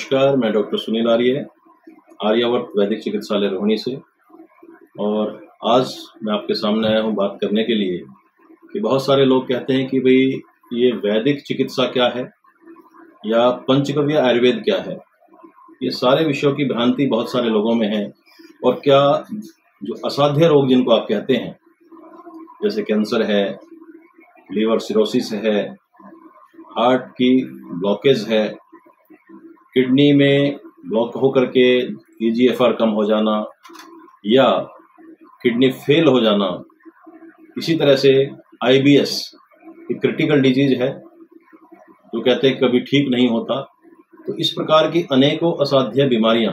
नमस्कार, मैं डॉक्टर सुनील आर्य, आर्यावर्त वैदिक चिकित्सालय रोहिणी से। और आज मैं आपके सामने आया हूँ बात करने के लिए कि बहुत सारे लोग कहते हैं कि भाई ये वैदिक चिकित्सा क्या है या पंचगव्य आयुर्वेद क्या है। ये सारे विषयों की भ्रांति बहुत सारे लोगों में है। और क्या जो असाध्य रोग जिनको आप कहते हैं, जैसे कैंसर है, लीवर सिरोसिस है, हार्ट की ब्लॉकेज है, किडनी में ब्लॉक होकर के ईजीएफआर कम हो जाना या किडनी फेल हो जाना, इसी तरह से आईबीएस एक क्रिटिकल डिजीज है जो कहते हैं कभी ठीक नहीं होता। तो इस प्रकार की अनेकों असाध्य बीमारियां,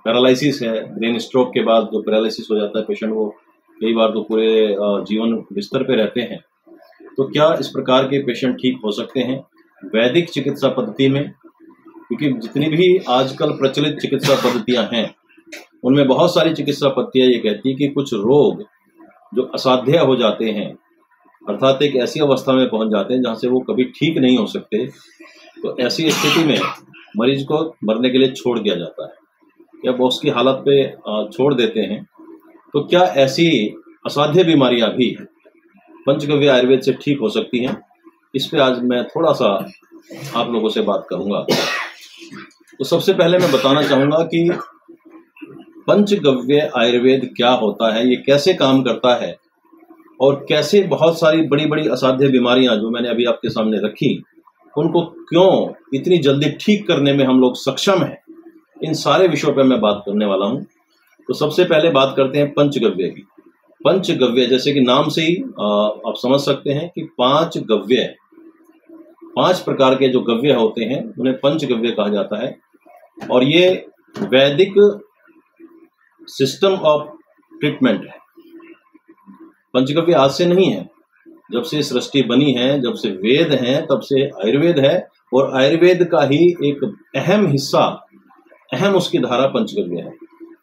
पैरालिसिस है, ब्रेन स्ट्रोक के बाद जो पैरालिसिस हो जाता है पेशेंट, वो कई बार तो पूरे जीवन बिस्तर पे रहते हैं। तो क्या इस प्रकार के पेशेंट ठीक हो सकते हैं वैदिक चिकित्सा पद्धति में? क्योंकि जितनी भी आजकल प्रचलित चिकित्सा पद्धतियां हैं उनमें बहुत सारी चिकित्सा पद्धतियां ये कहती है कि कुछ रोग जो असाध्य हो जाते हैं, अर्थात एक ऐसी अवस्था में पहुंच जाते हैं जहां से वो कभी ठीक नहीं हो सकते, तो ऐसी स्थिति में मरीज को मरने के लिए छोड़ दिया जाता है या वो उसकी हालत पे छोड़ देते हैं। तो क्या ऐसी असाध्य बीमारियां भी पंचगव्य आयुर्वेद से ठीक हो सकती हैं? इस पे आज मैं थोड़ा सा आप लोगों से बात करूंगा। तो सबसे पहले मैं बताना चाहूंगा कि पंचगव्य आयुर्वेद क्या होता है, ये कैसे काम करता है और कैसे बहुत सारी बड़ी बड़ी असाध्य बीमारियां जो मैंने अभी आपके सामने रखी उनको क्यों इतनी जल्दी ठीक करने में हम लोग सक्षम हैं। इन सारे विषयों पर मैं बात करने वाला हूं। तो सबसे पहले बात करते हैं पंचगव्य की। पंचगव्य जैसे कि नाम से ही आप समझ सकते हैं कि 5 गव्य, 5 प्रकार के जो गव्य होते हैं उन्हें पंचगव्य कहा जाता है। और ये वैदिक सिस्टम ऑफ ट्रीटमेंट है। पंचगव्य आज से नहीं है, जब से सृष्टि बनी है, जब से वेद हैं, तब से आयुर्वेद है। और आयुर्वेद का ही एक अहम हिस्सा, अहम उसकी धारा पंचगव्य है।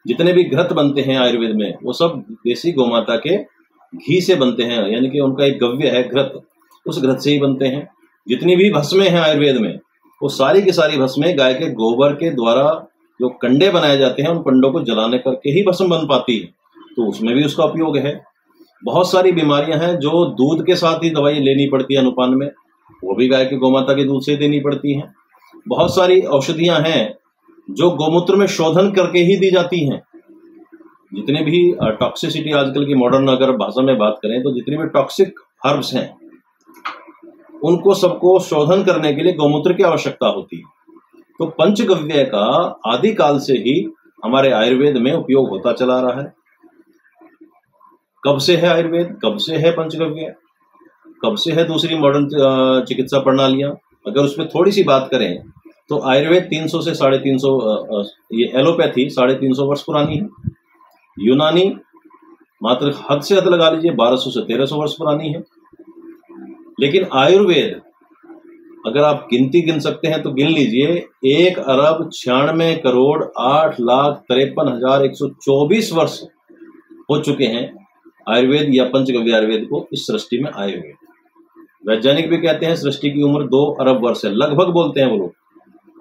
जितने भी घृत बनते हैं आयुर्वेद में वो सब देसी गौमाता के घी से बनते हैं, यानी कि उनका एक गव्य है घृत, उस घृत से ही बनते हैं। जितनी भी भस्में हैं आयुर्वेद में वो सारी की सारी भस्में गाय के गोबर के द्वारा जो कंडे बनाए जाते हैं उन कंडों को जलाने करके ही भस्म बन पाती है, तो उसमें भी उसका उपयोग है। बहुत सारी बीमारियां हैं जो दूध के साथ ही दवाई लेनी पड़ती है अनुपान में, वो भी गाय के गोमाता के दूध से देनी पड़ती हैं। बहुत सारी औषधियां हैं जो गौमूत्र में शोधन करके ही दी जाती हैं। जितने भी टॉक्सिसिटी आजकल की मॉडर्न अगर भाषा में बात करें तो जितनी भी टॉक्सिक हर्ब्स हैं उनको सबको शोधन करने के लिए गौमूत्र की आवश्यकता होती है। तो पंचगव्य का आदिकाल से ही हमारे आयुर्वेद में उपयोग होता चला रहा है। कब से है आयुर्वेद, कब से है पंचगव्य, कब से है दूसरी मॉडर्न चिकित्सा प्रणालियां? अगर उसमें थोड़ी सी बात करें तो आयुर्वेद 300 से 350, ये एलोपैथी 350 वर्ष पुरानी है। यूनानी मात्र हद से हद लगा लीजिए 1200 से 1300 वर्ष पुरानी है। लेकिन आयुर्वेद अगर आप गिनती गिन सकते हैं तो गिन लीजिए, 1,96,68,53,124 वर्ष हो चुके हैं आयुर्वेद या पंचगव्य आयुर्वेद को इस सृष्टि में आए हुए। वैज्ञानिक भी कहते हैं सृष्टि की उम्र 2 अरब वर्ष है, लगभग बोलते हैं वो लोग,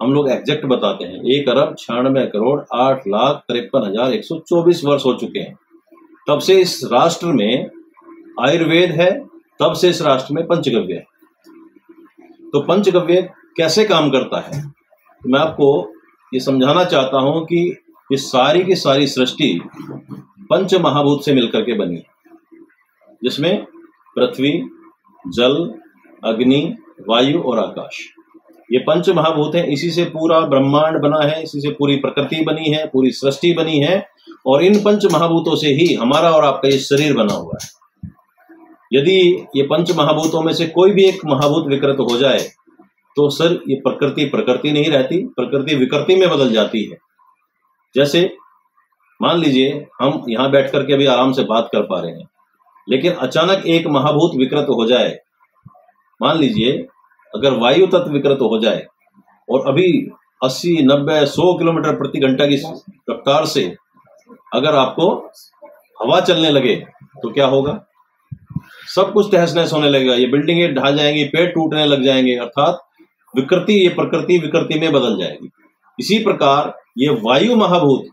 हम लोग एग्जैक्ट बताते हैं। 1,96,68,53,124 वर्ष हो चुके हैं तब से इस राष्ट्र में आयुर्वेद है, तब से इस राष्ट्र में पंचगव्य है। तो पंचगव्य कैसे काम करता है तो मैं आपको ये समझाना चाहता हूं कि ये सारी की सारी सृष्टि पंच महाभूत से मिलकर के बनी है, जिसमें पृथ्वी, जल, अग्नि, वायु और आकाश, ये पंच महाभूत हैं। इसी से पूरा ब्रह्मांड बना है, इसी से पूरी प्रकृति बनी है, पूरी सृष्टि बनी है। और इन पंच महाभूतों से ही हमारा और आपका ये शरीर बना हुआ है। यदि ये पंच महाभूतों में से कोई भी एक महाभूत विकृत हो जाए तो सर ये प्रकृति नहीं रहती, प्रकृति विकृति में बदल जाती है। जैसे मान लीजिए हम यहाँ बैठ करके अभी आराम से बात कर पा रहे हैं, लेकिन अचानक एक महाभूत विकृत हो जाए, मान लीजिए अगर वायु तत्व विकृत हो जाए और अभी 80, 90, 100 किलोमीटर प्रति घंटा की रफ्तार से अगर आपको हवा चलने लगे तो क्या होगा? सब कुछ तहस नहस होने लगेगा, ये बिल्डिंगें ढह जाएंगी, पेड़ टूटने लग जाएंगे, अर्थात विकृति, ये प्रकृति विकृति में बदल जाएगी। इसी प्रकार ये वायु महाभूत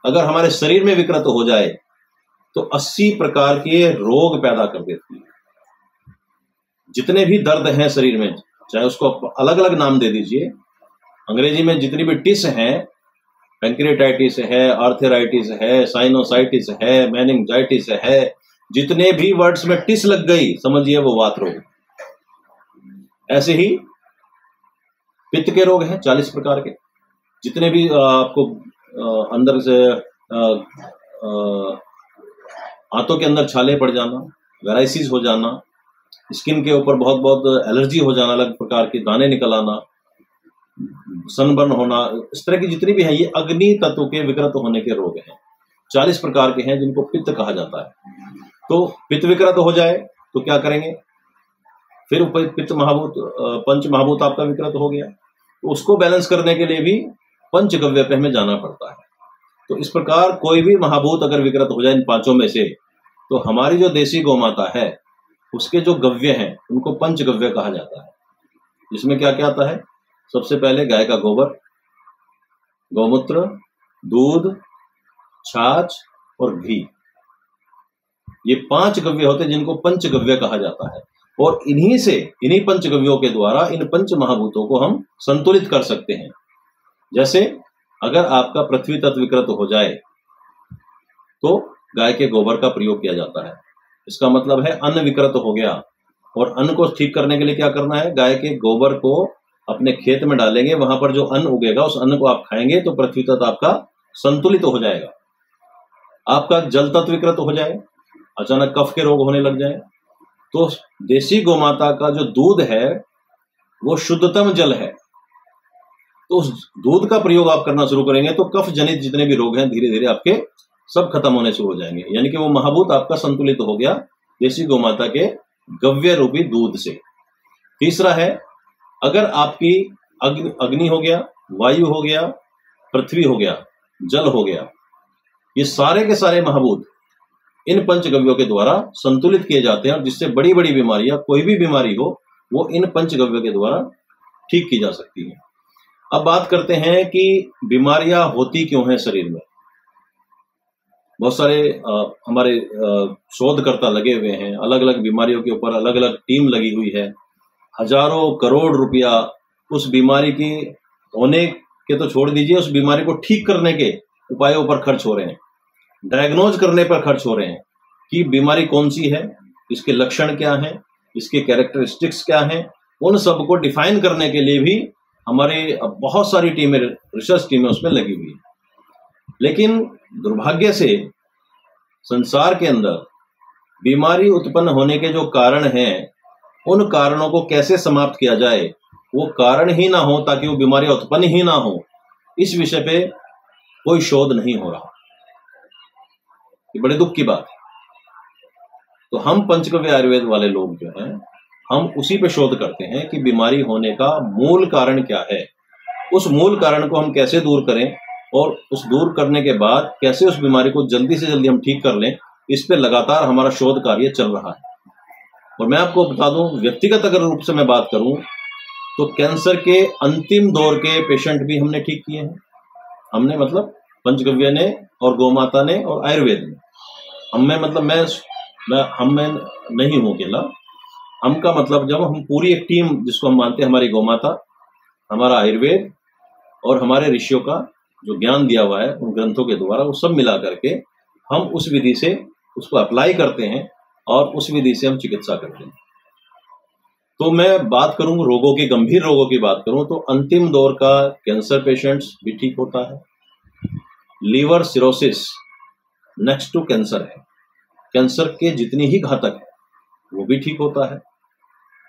अगर हमारे शरीर में विकृत हो जाए तो 80 प्रकार के रोग पैदा कर देती है। जितने भी दर्द हैं शरीर में, चाहे उसको अलग अलग नाम दे दीजिए, अंग्रेजी में जितनी भी टिस हैं, पैंक्रियाटाइटिस है, आर्थराइटिस है, साइनोसाइटिस है, मेनिंजाइटिस है, जितने भी वर्ड्स में टिस लग गई समझिए वो वात रोग। ऐसे ही पित्त के रोग हैं 40 प्रकार के, जितने भी आपको अंदर से हाथों के अंदर छाले पड़ जाना, वेराइसिस हो जाना, स्किन के ऊपर बहुत बहुत एलर्जी हो जाना, अलग प्रकार के दाने निकल आना, सनबर्न होना, इस तरह की जितनी भी है ये अग्नि तत्व के विकृत होने के रोग हैं। 40 प्रकार के हैं जिनको पित्त कहा जाता है। तो पित्त विकृत हो जाए तो क्या करेंगे, फिर पित्त महाभूत पंच महाभूत आपका विकृत हो गया, तो उसको बैलेंस करने के लिए भी पंचगव्य पे हमें जाना पड़ता है। तो इस प्रकार कोई भी महाभूत अगर विकृत हो जाए इन पांचों में से, तो हमारी जो देसी गौमाता है उसके जो गव्य हैं उनको पंचगव्य कहा जाता है। जिसमें क्या क्या आता है, सबसे पहले गाय का गोबर, गौमूत्र, दूध, छाछ और घी, ये 5 गव्य होते हैं जिनको पंचगव्य कहा जाता है। और इन्हीं पंचगव्यों के द्वारा इन पंच महाभूतों को हम संतुलित कर सकते हैं। जैसे अगर आपका पृथ्वी तत्व विकृत हो जाए तो गाय के गोबर का प्रयोग किया जाता है। इसका मतलब है अन्न विकृत हो गया, और अन्न को ठीक करने के लिए क्या करना है, गाय के गोबर को अपने खेत में डालेंगे, वहां पर जो अन्न उगेगा उस अन्न को आप खाएंगे तो पृथ्वी तत्व आपका संतुलित हो जाएगा। आपका जल तत्व विकृत हो जाए, अचानक कफ के रोग होने लग जाए, तो देसी गोमाता का जो दूध है वो शुद्धतम जल है, तो उस दूध का प्रयोग आप करना शुरू करेंगे तो कफ जनित जितने भी रोग हैं धीरे धीरे आपके सब खत्म होने शुरू हो जाएंगे। यानी कि वो महाभूत आपका संतुलित हो गया देसी गोमाता के गव्य रूपी दूध से। तीसरा है, अगर आपकी अग्नि हो गया, वायु हो गया, पृथ्वी हो गया, जल हो गया, ये सारे के सारे महाभूत इन पंचगव्यों के द्वारा संतुलित किए जाते हैं, और जिससे बड़ी बड़ी बीमारियां, कोई भी बीमारी हो वो इन पंचगव्यों के द्वारा ठीक की जा सकती है। अब बात करते हैं कि बीमारियां होती क्यों हैं शरीर में। बहुत सारे हमारे शोधकर्ता लगे हुए हैं, अलग अलग बीमारियों के ऊपर अलग अलग टीम लगी हुई है। हजारों करोड़ रुपया उस बीमारी की होने के तो छोड़ दीजिए, उस बीमारी को ठीक करने के उपायों पर खर्च हो रहे हैं, डायग्नोज करने पर खर्च हो रहे हैं कि बीमारी कौन सी है, इसके लक्षण क्या हैं, इसके कैरेक्टरिस्टिक्स क्या हैं। उन सबको डिफाइन करने के लिए भी हमारे बहुत सारी टीमें, रिसर्च टीमें उसमें लगी हुई है। लेकिन दुर्भाग्य से संसार के अंदर बीमारी उत्पन्न होने के जो कारण हैं, उन कारणों को कैसे समाप्त किया जाए, वो कारण ही ना हो ताकि वो बीमारियां उत्पन्न ही ना हो, इस विषय पे कोई शोध नहीं हो रहा। ये बड़े दुख की बात है। तो हम पंचगव्य आयुर्वेद वाले लोग जो हैं, हम उसी पे शोध करते हैं कि बीमारी होने का मूल कारण क्या है, उस मूल कारण को हम कैसे दूर करें, और उस दूर करने के बाद कैसे उस बीमारी को जल्दी से जल्दी हम ठीक कर लें, इस पे लगातार हमारा शोध कार्य चल रहा है। और मैं आपको बता दूं, व्यक्तिगत अगर रूप से मैं बात करूं तो कैंसर के अंतिम दौर के पेशेंट भी हमने ठीक किए हैं। हमने मतलब पंचगव्य ने और गौमाता ने और आयुर्वेद ने। हमें मतलब मैं नहीं हूं अकेला, हम का मतलब जब हम पूरी एक टीम जिसको हम मानते हैं, हमारी गौमाता, हमारा आयुर्वेद और हमारे ऋषियों का जो ज्ञान दिया हुआ है उन ग्रंथों के द्वारा, वो सब मिला करके हम उस विधि से उसको अप्लाई करते हैं और उस विधि से हम चिकित्सा करते हैं। तो मैं बात करूं रोगों की, गंभीर रोगों की बात करूं तो अंतिम दौर का कैंसर पेशेंट्स भी ठीक होता है। Liver cirrhosis next to cancer है, कैंसर के जितनी ही घातक है वो भी ठीक होता है।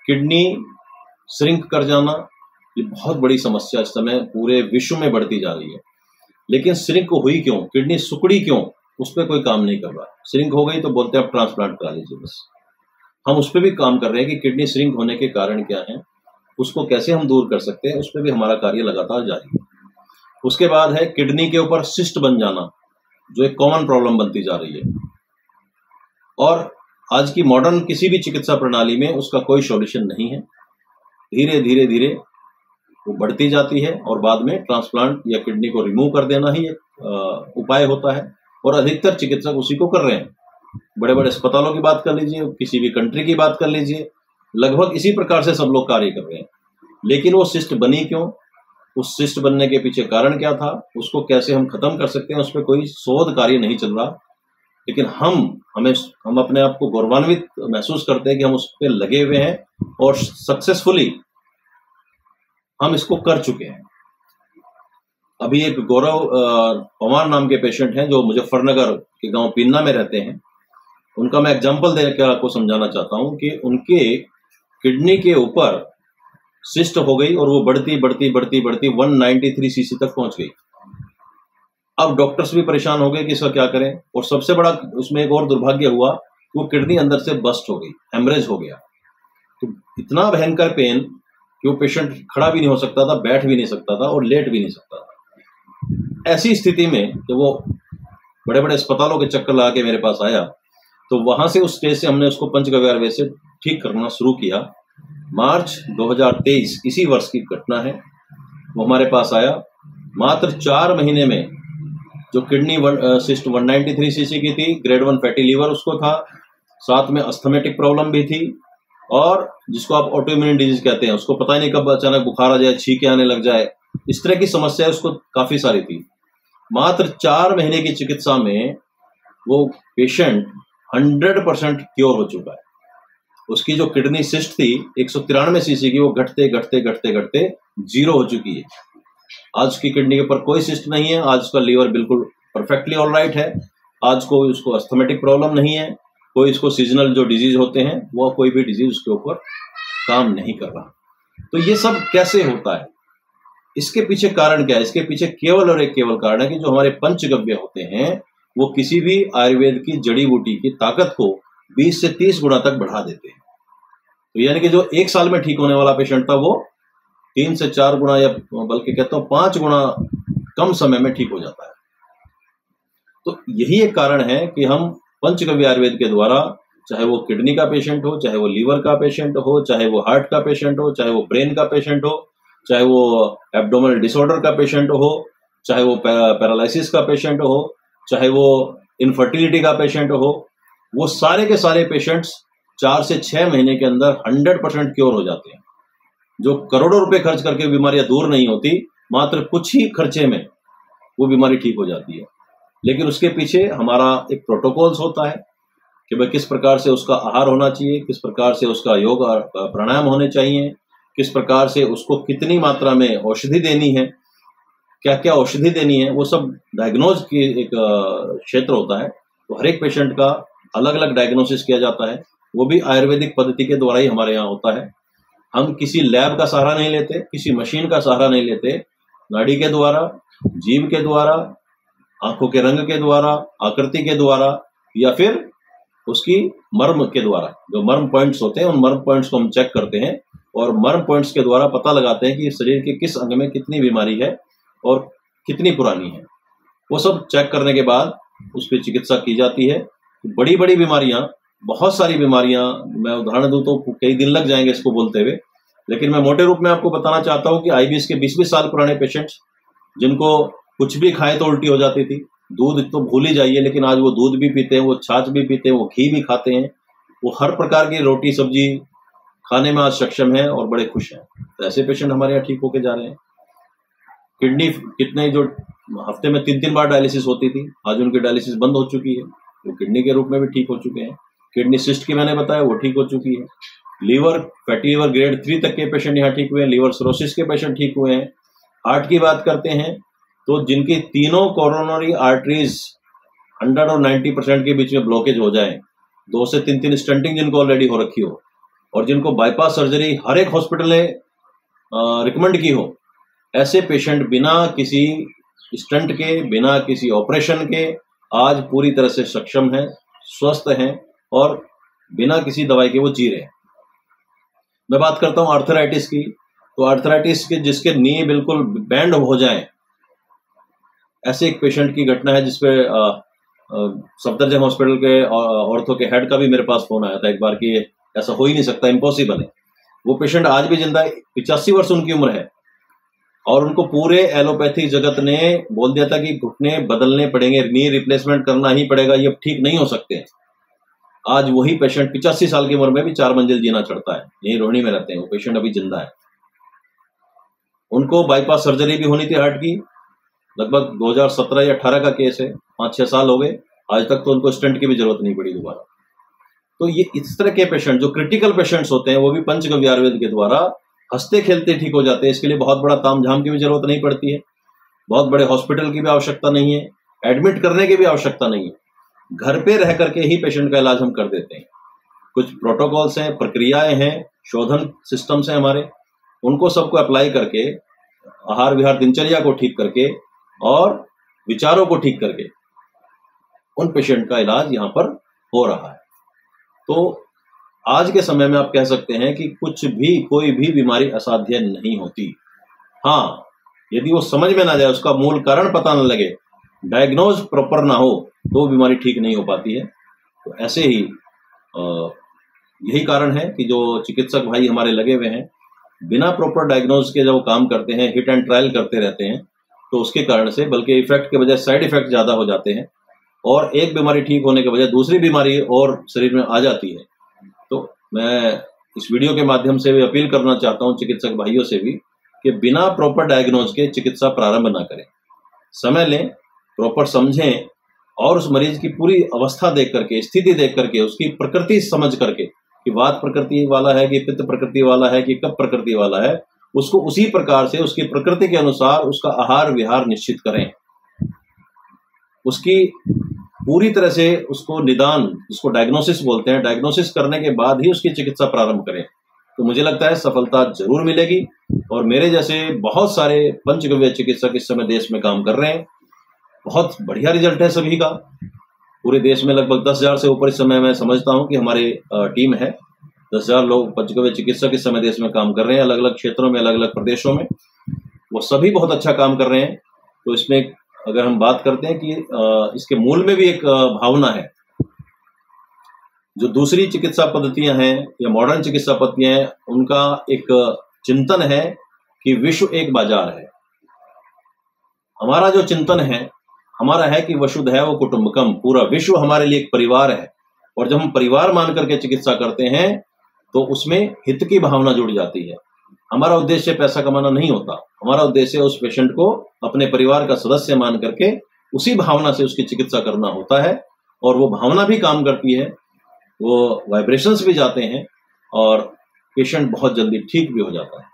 किडनी श्रिंक कर जाना, ये बहुत बड़ी समस्या इस समय पूरे विश्व में बढ़ती जा रही है। लेकिन श्रिंक हुई क्यों, किडनी सुकड़ी क्यों, उस पर कोई काम नहीं कर रहा। श्रिंक हो गई तो बोलते हैं आप ट्रांसप्लांट करा लीजिए, बस। हम उस पर भी काम कर रहे हैं कि किडनी श्रिंक होने के कारण क्या है, उसको कैसे हम दूर कर सकते हैं, उस पर भी हमारा कार्य लगातार जारी है। उसके बाद है किडनी के ऊपर सिस्ट बन जाना, जो एक कॉमन प्रॉब्लम बनती जा रही है, और आज की मॉडर्न किसी भी चिकित्सा प्रणाली में उसका कोई सॉल्यूशन नहीं है। धीरे धीरे धीरे वो बढ़ती जाती है और बाद में ट्रांसप्लांट या किडनी को रिमूव कर देना ही एक उपाय होता है, और अधिकतर चिकित्सक उसी को कर रहे हैं। बड़े बड़े अस्पतालों की बात कर लीजिए, किसी भी कंट्री की बात कर लीजिए, लगभग इसी प्रकार से सब लोग कार्य कर रहे हैं। लेकिन वो सिस्ट बनी क्यों, उस सिस्ट बनने के पीछे कारण क्या था, उसको कैसे हम खत्म कर सकते हैं, उस पर कोई शोध कार्य नहीं चल रहा। लेकिन हम अपने आप को गौरवान्वित महसूस करते हैं कि हम उस पर लगे हुए हैं और सक्सेसफुली हम इसको कर चुके हैं। अभी एक गौरव पवार नाम के पेशेंट हैं जो मुजफ्फरनगर के गांव पीन्ना में रहते हैं। उनका मैं एग्जांपल देकर आपको समझाना चाहता हूं कि उनके किडनी के ऊपर सिस्ट हो गई और वो बढ़ती बढ़ती बढ़ती बढ़ती 193 सीसी तक पहुंच गई। अब डॉक्टर्स भी परेशान हो गए कि इसका क्या करें, और सबसे बड़ा उसमें एक और दुर्भाग्य हुआ, वो किडनी अंदर से बस्ट हो गई, हेमरेज हो गया। तो इतना भयंकर पेन कि वो पेशेंट खड़ा भी नहीं हो सकता था, बैठ भी नहीं सकता था और लेट भी नहीं सकता था। ऐसी स्थिति में जब वो बड़े बड़े अस्पतालों के चक्कर लगा के मेरे पास आया, तो वहां से उस स्टेज से हमने उसको पंचगव्य आयुर्वेद से ठीक करना शुरू किया। मार्च 2023 इसी वर्ष की घटना है। वो हमारे पास आया, मात्र 4 महीने में जो किडनी सिस्ट 193 सीसी की थी, ग्रेड 1 फैटी लीवर उसको था, साथ में अस्थमेटिक प्रॉब्लम भी थी, और जिसको आप ऑटोइम्यून डिजीज कहते हैं, उसको पता ही नहीं कब अचानक बुखार आ जाए, छींके आने लग जाए, इस तरह की समस्या उसको काफी सारी थी। मात्र 4 महीने की चिकित्सा में वो पेशेंट 100% क्योर हो चुका है। उसकी जो किडनी सिस्ट थी 193 सीसी की, वो घटते घटते घटते घटते 0 हो चुकी है। आज उसकी किडनी के ऊपर कोई सिस्ट नहीं है, आज उसका लीवर बिल्कुल परफेक्टली ऑलराइट है, आज कोई उसको अस्थमेटिक प्रॉब्लम नहीं है, कोई इसको सीजनल जो डिजीज होते हैं वो कोई भी डिजीज उसके ऊपर काम नहीं कर रहा। तो ये सब कैसे होता है, इसके पीछे कारण क्या है? इसके पीछे केवल और एक केवल कारण है कि जो हमारे पंचगव्य होते हैं वो किसी भी आयुर्वेद की जड़ी बूटी की ताकत को 20 से 30 गुना तक बढ़ा देते हैं। तो यानी कि जो 1 साल में ठीक होने वाला पेशेंट था वो 3 से 4 गुना, या बल्कि कहता हूं 5 गुना कम समय में ठीक हो जाता है। तो यही एक कारण है कि हम पंचगव्य आयुर्वेद के द्वारा, चाहे वो किडनी का पेशेंट हो, चाहे वो लीवर का पेशेंट हो, चाहे वो हार्ट का पेशेंट हो, चाहे वो ब्रेन का पेशेंट हो, चाहे वो एब्डोमिनल डिसऑर्डर का पेशेंट हो, चाहे वो पैरालिसिस का पेशेंट हो, चाहे वो इनफर्टिलिटी का पेशेंट हो, वो सारे के सारे पेशेंट्स 4 से 6 महीने के अंदर 100% क्योर हो जाते हैं। जो करोड़ों रुपए खर्च करके बीमारियां दूर नहीं होती, मात्र कुछ ही खर्चे में वो बीमारी ठीक हो जाती है। लेकिन उसके पीछे हमारा एक प्रोटोकॉल्स होता है कि भाई किस प्रकार से उसका आहार होना चाहिए, किस प्रकार से उसका योग और प्राणायाम होने चाहिए, किस प्रकार से उसको कितनी मात्रा में औषधि देनी है, क्या क्या औषधि देनी है, वो सब डायग्नोज की एक क्षेत्र होता है। तो हर एक पेशेंट का अलग अलग डायग्नोसिस किया जाता है, वो भी आयुर्वेदिक पद्धति के द्वारा ही हमारे यहाँ होता है। हम किसी लैब का सहारा नहीं लेते, किसी मशीन का सहारा नहीं लेते, नाड़ी के द्वारा, जीभ के द्वारा, आंखों के रंग के द्वारा, आकृति के द्वारा, या फिर उसकी मर्म के द्वारा। जो मर्म पॉइंट्स होते हैं उन मर्म पॉइंट्स को हम चेक करते हैं और मर्म पॉइंट्स के द्वारा पता लगाते हैं कि शरीर के किस अंग में कितनी बीमारी है और कितनी पुरानी है। वो सब चेक करने के बाद उस पर चिकित्सा की जाती है। बड़ी बड़ी बीमारियां, बहुत सारी बीमारियां, मैं उदाहरण दूं तो कई दिन लग जाएंगे इसको बोलते हुए, लेकिन मैं मोटे रूप में आपको बताना चाहता हूं कि आईबीएस के 20-20 साल पुराने पेशेंट्स, जिनको कुछ भी खाए तो उल्टी हो जाती थी, दूध तो भूल ही जाइए, लेकिन आज वो दूध भी पीते हैं, वो छाछ भी पीते हैं, वो घी भी खाते हैं, वो हर प्रकार की रोटी सब्जी खाने में आज सक्षम है और बड़े खुश हैं। तो ऐसे पेशेंट हमारे यहाँ ठीक होके जा रहे हैं। किडनी कितने जो हफ्ते में 3-3 बार डायलिसिस होती थी, आज उनकी डायलिसिस बंद हो चुकी है, वो किडनी के रूप में भी ठीक हो चुके हैं। किडनी सिस्ट की मैंने बताया, वो ठीक हो चुकी है। लीवर, फैटी लीवर ग्रेड 3 तक के पेशेंट यहाँ ठीक हुए हैं, लीवर सिरोसिस के पेशेंट ठीक हुए हैं। हार्ट की बात करते हैं तो जिनकी तीनों कोरोनरी आर्टरीज 100 और 90% के बीच में ब्लॉकेज हो जाए, 2 से 3 स्टंटिंग जिनको ऑलरेडी हो रखी हो, और जिनको बाईपास सर्जरी हर एक हॉस्पिटल ने रिकमेंड की हो, ऐसे पेशेंट बिना किसी स्टंट के, बिना किसी ऑपरेशन के आज पूरी तरह से सक्षम हैं, स्वस्थ हैं और बिना किसी दवाई के वो जी रहे हैं। मैं बात करता हूं आर्थराइटिस की, तो आर्थराइटिस के जिसके नी बिल्कुल बैंड हो जाए, ऐसे एक पेशेंट की घटना है जिसपे सफदरजंग हॉस्पिटल के ऑर्थो के हेड का भी मेरे पास फोन आया था एक बार कि ऐसा हो ही नहीं सकता, इम्पॉसिबल है। वो पेशेंट आज भी जिंदा है, 85 वर्ष उनकी उम्र है, और उनको पूरे एलोपैथी जगत ने बोल दिया था कि घुटने बदलने पड़ेंगे, नी रिप्लेसमेंट करना ही पड़ेगा, ये ठीक नहीं हो सकते। आज वही पेशेंट 85 साल की उम्र में भी 4 मंजिल जीना चढ़ता है, यही रोहिणी में रहते हैं, वो पेशेंट अभी जिंदा है। उनको बाईपास सर्जरी भी होनी थी हार्ट की, लगभग 2017 या 18 का केस है, 5-6 साल हो गए, आज तक तो उनको स्टेंट की भी जरूरत नहीं पड़ी दोबारा। तो ये इस तरह के पेशेंट जो क्रिटिकल पेशेंट्स होते हैं वो भी पंचगव्य आयुर्वेद के द्वारा हंसते खेलते ठीक हो जाते हैं। इसके लिए बहुत बड़ा तामझाम की भी जरूरत नहीं पड़ती है, बहुत बड़े हॉस्पिटल की भी आवश्यकता नहीं है, एडमिट करने की भी आवश्यकता नहीं है, घर पे रह करके ही पेशेंट का इलाज हम कर देते हैं। कुछ प्रोटोकॉल्स हैं, प्रक्रियाएं हैं, शोधन सिस्टम्स हैं हमारे, उनको सबको अप्लाई करके आहार विहार दिनचर्या को ठीक करके और विचारों को ठीक करके उन पेशेंट का इलाज यहाँ पर हो रहा है। तो आज के समय में आप कह सकते हैं कि कुछ भी, कोई भी बीमारी असाध्य नहीं होती। हाँ, यदि वो समझ में ना जाए, उसका मूल कारण पता न लगे, डायग्नोज प्रॉपर ना हो, तो बीमारी ठीक नहीं हो पाती है। तो ऐसे ही यही कारण है कि जो चिकित्सक भाई हमारे लगे हुए हैं, बिना प्रॉपर डायग्नोज के जब काम करते हैं, हिट एंड ट्रायल करते रहते हैं, तो उसके कारण से बल्कि इफेक्ट के बजाय साइड इफेक्ट ज्यादा हो जाते हैं और एक बीमारी ठीक होने के बजाय दूसरी बीमारी और शरीर में आ जाती है। तो मैं इस वीडियो के माध्यम से भी अपील करना चाहता हूं चिकित्सक भाइयों से भी कि बिना प्रॉपर डायग्नोज के चिकित्सा प्रारंभ ना करें, समय लें, प्रॉपर समझें और उस मरीज की पूरी अवस्था देख करके, स्थिति देख करके, उसकी प्रकृति समझ करके कि वात प्रकृति वाला है कि पित्त प्रकृति वाला है कि कफ प्रकृति वाला है, उसको उसी प्रकार से उसकी प्रकृति के अनुसार उसका आहार विहार निश्चित करें, उसकी पूरी तरह से उसको निदान, जिसको डायग्नोसिस बोलते हैं, डायग्नोसिस करने के बाद ही उसकी चिकित्सा प्रारंभ करें। तो मुझे लगता है सफलता जरूर मिलेगी। और मेरे जैसे बहुत सारे पंचगव्य चिकित्सक इस समय देश में काम कर रहे हैं, बहुत बढ़िया रिजल्ट है सभी का। पूरे देश में लगभग 10,000 से ऊपर इस समय मैं समझता हूं कि हमारी टीम है, 10,000 लोग पंचगव्य चिकित्सक इस समय देश में काम कर रहे हैं, अलग अलग क्षेत्रों में, अलग अलग प्रदेशों में, वो सभी बहुत अच्छा काम कर रहे हैं। तो इसमें अगर हम बात करते हैं कि इसके मूल में भी एक भावना है, जो दूसरी चिकित्सा पद्धतियां हैं या मॉडर्न चिकित्सा पद्धतियां हैं, उनका एक चिंतन है कि विश्व एक बाजार है। हमारा जो चिंतन है हमारा है कि वसुध है वो कुटुंबकम, पूरा विश्व हमारे लिए एक परिवार है। और जब हम परिवार मान करके चिकित्सा करते हैं तो उसमें हित की भावना जुड़ जाती है। हमारा उद्देश्य पैसा कमाना नहीं होता, हमारा उद्देश्य उस पेशेंट को अपने परिवार का सदस्य मान करके उसी भावना से उसकी चिकित्सा करना होता है। और वो भावना भी काम करती है, वो वाइब्रेशंस भी जाते हैं और पेशेंट बहुत जल्दी ठीक भी हो जाता है।